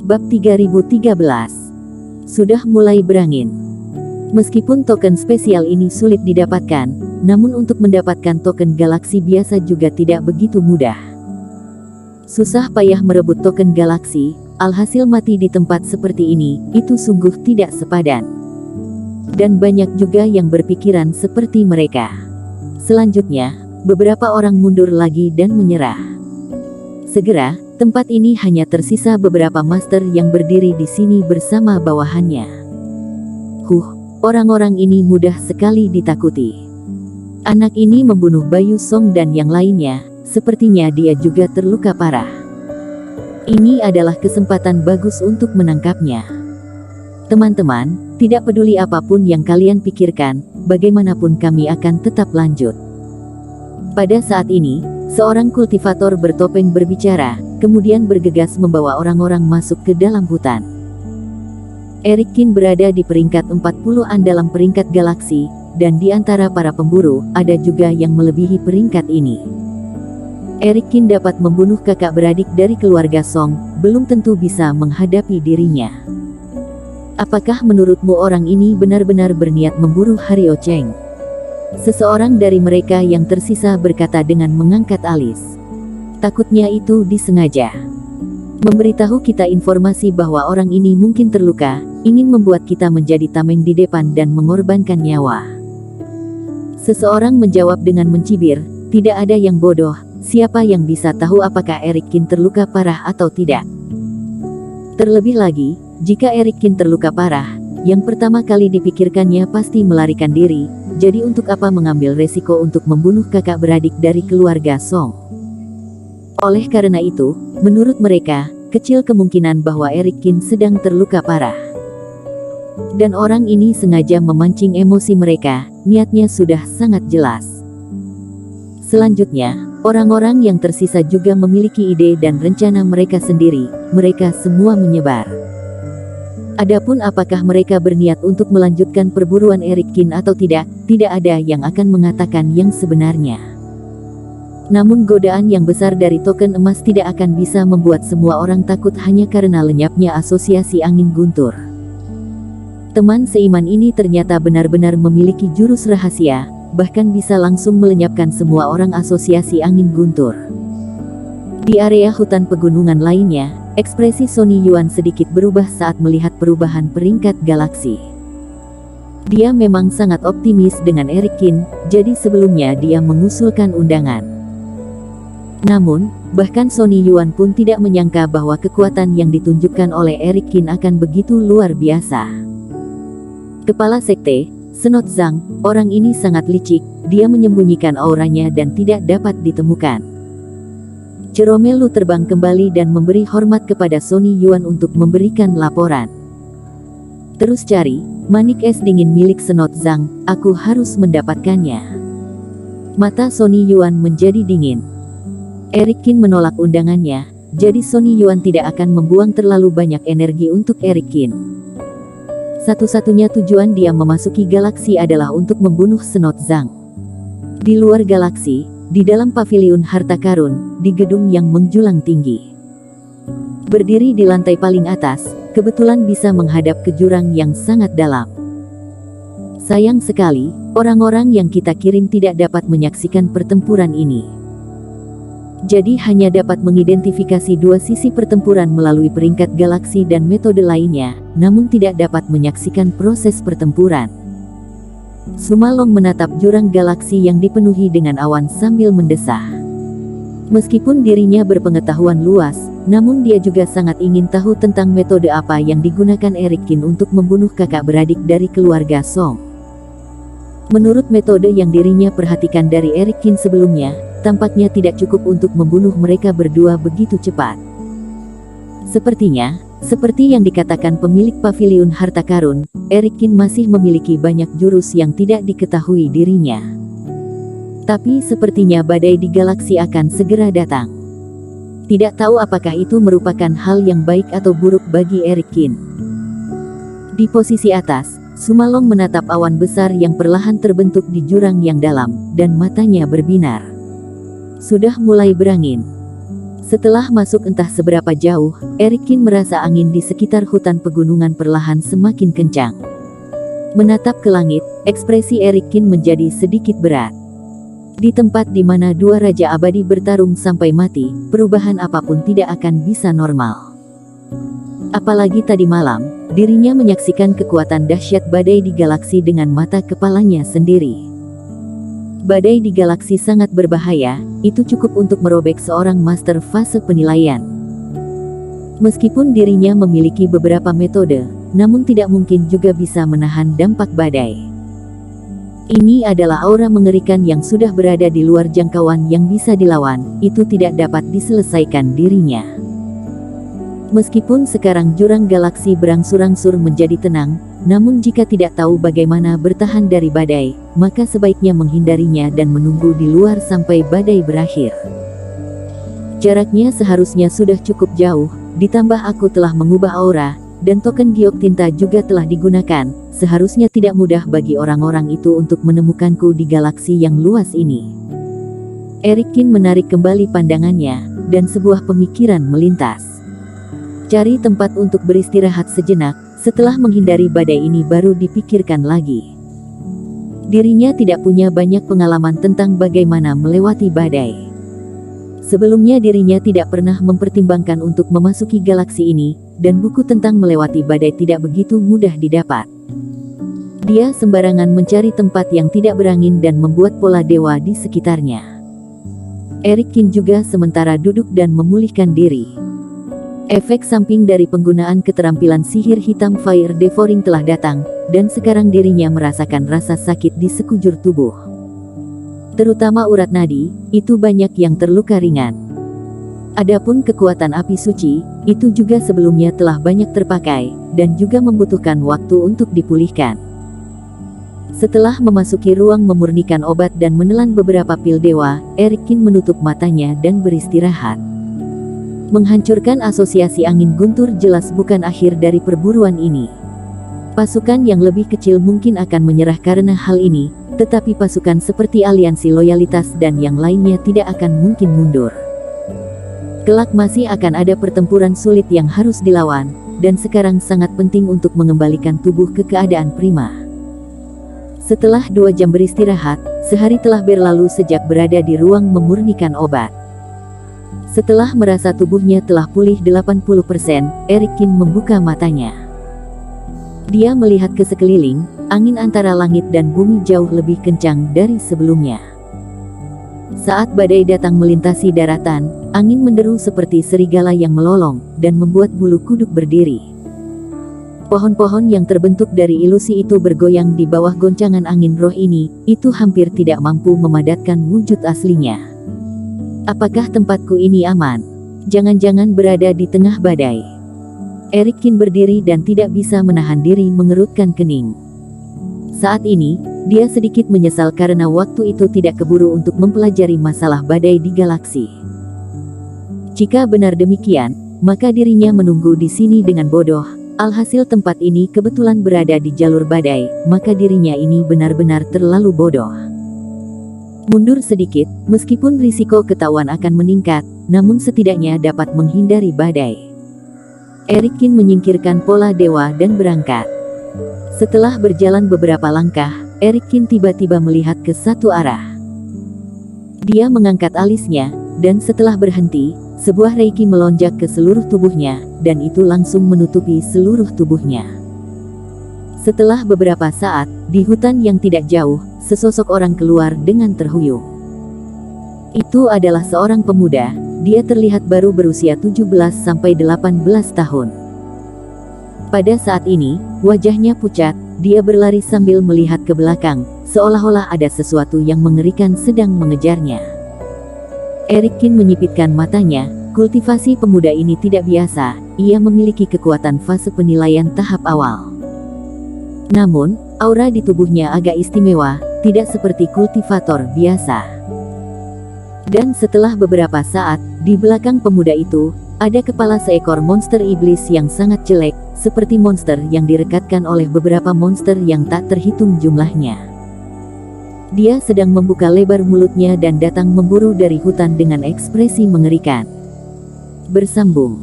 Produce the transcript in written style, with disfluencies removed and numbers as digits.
Bab 3013. Sudah mulai berangin. Meskipun token spesial ini sulit didapatkan, namun untuk mendapatkan token galaksi biasa juga tidak begitu mudah. Susah payah merebut token galaksi, alhasil mati di tempat seperti ini, itu sungguh tidak sepadan. Dan banyak juga yang berpikiran seperti mereka. Selanjutnya, beberapa orang mundur lagi dan menyerah. Segera, tempat ini hanya tersisa beberapa master yang berdiri di sini bersama bawahannya. Orang-orang ini mudah sekali ditakuti. Anak ini membunuh Bayu Song dan yang lainnya, sepertinya dia juga terluka parah. Ini adalah kesempatan bagus untuk menangkapnya. Teman-teman, tidak peduli apapun yang kalian pikirkan, bagaimanapun kami akan tetap lanjut. Pada saat ini, seorang kultivator bertopeng berbicara, kemudian bergegas membawa orang-orang masuk ke dalam hutan. Eric Kin berada di peringkat 40-an dalam peringkat galaksi, dan di antara para pemburu, ada juga yang melebihi peringkat ini. Eric Kin dapat membunuh kakak beradik dari keluarga Song, belum tentu bisa menghadapi dirinya. Apakah menurutmu orang ini benar-benar berniat memburu Hario Cheng? Seseorang dari mereka yang tersisa berkata dengan mengangkat alis. Takutnya itu disengaja. Memberitahu kita informasi bahwa orang ini mungkin terluka, ingin membuat kita menjadi tameng di depan dan mengorbankan nyawa. Seseorang menjawab dengan mencibir, tidak ada yang bodoh, siapa yang bisa tahu apakah Eric Kin terluka parah atau tidak. Terlebih lagi, jika Eric Kin terluka parah, yang pertama kali dipikirkannya pasti melarikan diri, jadi untuk apa mengambil resiko untuk membunuh kakak beradik dari keluarga Song. Oleh karena itu, menurut mereka, kecil kemungkinan bahwa Eric Kin sedang terluka parah. Dan orang ini sengaja memancing emosi mereka, niatnya sudah sangat jelas. Selanjutnya, orang-orang yang tersisa juga memiliki ide dan rencana mereka sendiri, mereka semua menyebar. Adapun apakah mereka berniat untuk melanjutkan perburuan Eric Kin atau tidak, tidak ada yang akan mengatakan yang sebenarnya. Namun godaan yang besar dari token emas tidak akan bisa membuat semua orang takut hanya karena lenyapnya asosiasi angin guntur. Teman seiman ini ternyata benar-benar memiliki jurus rahasia, bahkan bisa langsung melenyapkan semua orang asosiasi angin guntur. Di area hutan pegunungan lainnya, ekspresi Sony Yuan sedikit berubah saat melihat perubahan peringkat galaksi. Dia memang sangat optimis dengan Eric Kin, jadi sebelumnya dia mengusulkan undangan. Namun, bahkan Sony Yuan pun tidak menyangka bahwa kekuatan yang ditunjukkan oleh Eric Kin akan begitu luar biasa. Kepala sekte, Senot Zhang, orang ini sangat licik, dia menyembunyikan auranya dan tidak dapat ditemukan. Ceromelu terbang kembali dan memberi hormat kepada Sony Yuan untuk memberikan laporan. Terus cari, manik es dingin milik Senot Zhang, aku harus mendapatkannya. Mata Sony Yuan menjadi dingin. Eric Kin menolak undangannya, jadi Sony Yuan tidak akan membuang terlalu banyak energi untuk Eric Kin. Satu-satunya tujuan dia memasuki galaksi adalah untuk membunuh Senot Zhang. Di luar galaksi, di dalam paviliun harta karun, di gedung yang menjulang tinggi. Berdiri di lantai paling atas, kebetulan bisa menghadap ke jurang yang sangat dalam. Sayang sekali, orang-orang yang kita kirim tidak dapat menyaksikan pertempuran ini. Jadi hanya dapat mengidentifikasi dua sisi pertempuran melalui peringkat galaksi dan metode lainnya, namun tidak dapat menyaksikan proses pertempuran. Sumalong menatap jurang galaksi yang dipenuhi dengan awan sambil mendesah. Meskipun dirinya berpengetahuan luas, namun dia juga sangat ingin tahu tentang metode apa yang digunakan Eric Kin untuk membunuh kakak beradik dari keluarga Song. Menurut metode yang dirinya perhatikan dari Eric Kin sebelumnya, tampaknya tidak cukup untuk membunuh mereka berdua begitu cepat. Sepertinya, seperti yang dikatakan pemilik paviliun harta karun, Eric Kin masih memiliki banyak jurus yang tidak diketahui dirinya. Tapi sepertinya badai di galaksi akan segera datang. Tidak tahu apakah itu merupakan hal yang baik atau buruk bagi Eric Kin. Di posisi atas, Sumalong menatap awan besar yang perlahan terbentuk di jurang yang dalam, dan matanya berbinar. Sudah mulai berangin. Setelah masuk entah seberapa jauh, Erikin merasa angin di sekitar hutan pegunungan perlahan semakin kencang. Menatap ke langit, ekspresi Erikin menjadi sedikit berat. Di tempat di mana dua raja abadi bertarung sampai mati, perubahan apapun tidak akan bisa normal. Apalagi tadi malam, dirinya menyaksikan kekuatan dahsyat badai di galaksi dengan mata kepalanya sendiri. Badai di galaksi sangat berbahaya, itu cukup untuk merobek seorang master fase penilaian. Meskipun dirinya memiliki beberapa metode, namun tidak mungkin juga bisa menahan dampak badai. Ini adalah aura mengerikan yang sudah berada di luar jangkauan yang bisa dilawan, itu tidak dapat diselesaikan dirinya. Meskipun sekarang jurang galaksi berangsur-angsur menjadi tenang, namun jika tidak tahu bagaimana bertahan dari badai, maka sebaiknya menghindarinya dan menunggu di luar sampai badai berakhir. Jaraknya seharusnya sudah cukup jauh, ditambah aku telah mengubah aura, dan token giok tinta juga telah digunakan, seharusnya tidak mudah bagi orang-orang itu untuk menemukanku di galaksi yang luas ini. Erikin menarik kembali pandangannya, dan sebuah pemikiran melintas. Cari tempat untuk beristirahat sejenak, setelah menghindari badai ini baru dipikirkan lagi. Dirinya tidak punya banyak pengalaman tentang bagaimana melewati badai. Sebelumnya dirinya tidak pernah mempertimbangkan untuk memasuki galaksi ini, dan buku tentang melewati badai tidak begitu mudah didapat. Dia sembarangan mencari tempat yang tidak berangin dan membuat pola dewa di sekitarnya. Erikin juga sementara duduk dan memulihkan diri. Efek samping dari penggunaan keterampilan sihir hitam Fire Devouring telah datang, dan sekarang dirinya merasakan rasa sakit di sekujur tubuh. Terutama urat nadi, itu banyak yang terluka ringan. Adapun kekuatan api suci, itu juga sebelumnya telah banyak terpakai, dan juga membutuhkan waktu untuk dipulihkan. Setelah memasuki ruang memurnikan obat dan menelan beberapa pil dewa, Erikin menutup matanya dan beristirahat. Menghancurkan asosiasi angin guntur jelas bukan akhir dari perburuan ini. Pasukan yang lebih kecil mungkin akan menyerah karena hal ini, tetapi pasukan seperti aliansi loyalitas dan yang lainnya tidak akan mungkin mundur. Kelak masih akan ada pertempuran sulit yang harus dilawan, dan sekarang sangat penting untuk mengembalikan tubuh ke keadaan prima. Setelah 2 jam beristirahat, sehari telah berlalu sejak berada di ruang memurnikan obat. Setelah merasa tubuhnya telah pulih 80%, Erikin membuka matanya. Dia melihat ke sekeliling, angin antara langit dan bumi jauh lebih kencang dari sebelumnya. Saat badai datang melintasi daratan, angin menderu seperti serigala yang melolong, dan membuat bulu kuduk berdiri. Pohon-pohon yang terbentuk dari ilusi itu bergoyang di bawah goncangan angin roh ini, itu hampir tidak mampu memadatkan wujud aslinya. Apakah tempatku ini aman? Jangan-jangan berada di tengah badai. Erikin berdiri dan tidak bisa menahan diri mengerutkan kening. Saat ini, dia sedikit menyesal karena waktu itu tidak keburu untuk mempelajari masalah badai di galaksi. Jika benar demikian, maka dirinya menunggu di sini dengan bodoh. Alhasil tempat ini kebetulan berada di jalur badai, maka dirinya ini benar-benar terlalu bodoh. Mundur sedikit, meskipun risiko ketahuan akan meningkat, namun setidaknya dapat menghindari badai. Erikin menyingkirkan pola dewa dan berangkat. Setelah berjalan beberapa langkah, Erikin tiba-tiba melihat ke satu arah. Dia mengangkat alisnya, dan setelah berhenti, sebuah reiki melonjak ke seluruh tubuhnya, dan itu langsung menutupi seluruh tubuhnya. Setelah beberapa saat, di hutan yang tidak jauh, sesosok orang keluar dengan terhuyung. Itu adalah seorang pemuda, dia terlihat baru berusia 17-18 tahun. Pada saat ini, wajahnya pucat, dia berlari sambil melihat ke belakang, seolah-olah ada sesuatu yang mengerikan sedang mengejarnya. Erikin menyipitkan matanya, kultivasi pemuda ini tidak biasa, ia memiliki kekuatan fase penilaian tahap awal. Namun, aura di tubuhnya agak istimewa, tidak seperti kultivator biasa. Dan setelah beberapa saat, di belakang pemuda itu, ada kepala seekor monster iblis yang sangat jelek, seperti monster yang direkatkan oleh beberapa monster yang tak terhitung jumlahnya. Dia sedang membuka lebar mulutnya dan datang memburu dari hutan dengan ekspresi mengerikan. bersambung.